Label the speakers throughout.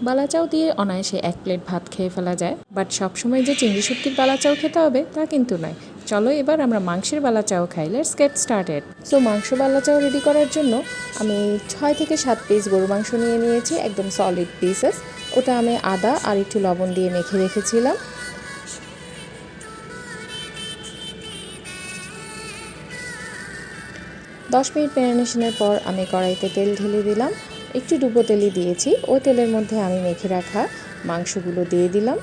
Speaker 1: বালাচাও দিয়ে অনায়াসে 1 প্লেট ভাত খেয়ে ফেলা যায়, বাট সবসময় যে চিংড়ি শুটকির বালাচাও খেতে হবে তা কিন্তু নয়। চলো এবার আমরা মাংসের বালাচাও খাই। Let's get started. সো মাংস বালাচাও রেডি করার জন্য আমি 6 থেকে 7 পিস গরু মাংস নিয়ে নিয়েছি, একদম সলিড পিসেস। ওটা আমি আদা আর একটু লবণ দিয়ে মেখে রেখেছিলাম। 10 মিনিট ম্যারিনেশনের পর আমি কড়াইতে তেল ঢেলে দিলাম। একটু ডুবো তেলই দিয়েছি। ওই তেলের মধ্যে আমি মেখে রাখা মাংসগুলো দিয়ে দিলাম।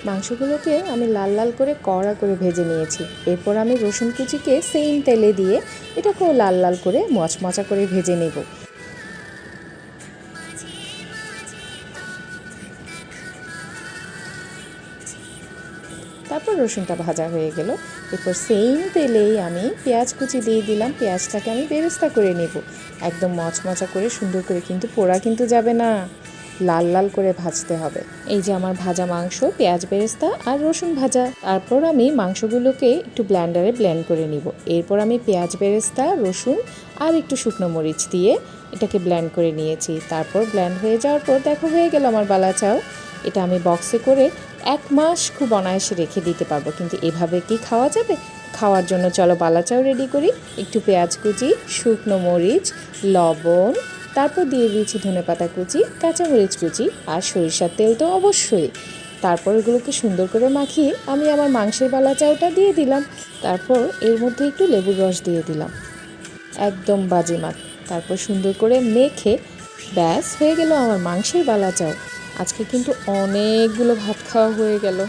Speaker 1: মাংসগুলোকে আমি লাল লাল করে কড়া করে ভেজে নিয়েছি। এরপর আমি রসুন কুচিকে সেম তেলে দিয়ে এটাকেও লাল লাল করে মচমচা করে ভেজে নেব। তারপর রসুনটা ভাজা হয়ে গেল। এরপর সেম তেলেই আমি পেঁয়াজ কুচি দিয়ে দিলাম। পেঁয়াজটাকে আমি বেরেস্তা করে নেব, একদম মচমচা করে, সুন্দর করে, কিন্তু পোড়া কিন্তু যাবে না, লাল লাল করে ভাজতে হবে। এই যে আমার ভাজা মাংস, পেঁয়াজ বেরেস্তা আর রসুন ভাজা। তারপর আমি মাংসগুলোকে একটু ব্লেন্ডারে ব্লেন্ড করে নিব। এরপর আমি পেঁয়াজ বেরেস্তা, রসুন আর একটু শুকনো মরিচ দিয়ে এটাকে ব্লেন্ড করে নিয়েছি। তারপর ব্লেন্ড হয়ে যাওয়ার পর দেখো হয়ে গেল আমার বালাচাও। এটা আমি বক্সে করে 1 মাস খুব অনায়াসে রেখে দিতে পারবো। কিন্তু এভাবে কি খাওয়া যাবে? খাওয়ার জন্য চলো বালাচাও রেডি করি। একটু পেঁয়াজ কুচি, শুকনো মরিচ, লবণ, তারপর দিয়ে দিয়েছি ধনেপাতা কুচি, কাঁচামরিচ কুচি আর সরিষার তেল তো অবশ্যই। তারপর এগুলোকে সুন্দর করে মাখিয়ে আমি আমার মাংসের বালাচাওটা দিয়ে দিলাম। তারপর এর মধ্যে একটু লেবুর রস দিয়ে দিলাম, একদম বাজিমাত। তারপর সুন্দর করে মেখে ব্যাস হয়ে গেল আমার মাংসের বালাচাও। আজকে কিন্তু অনেকগুলো ভাত খাওয়া হয়ে গেল।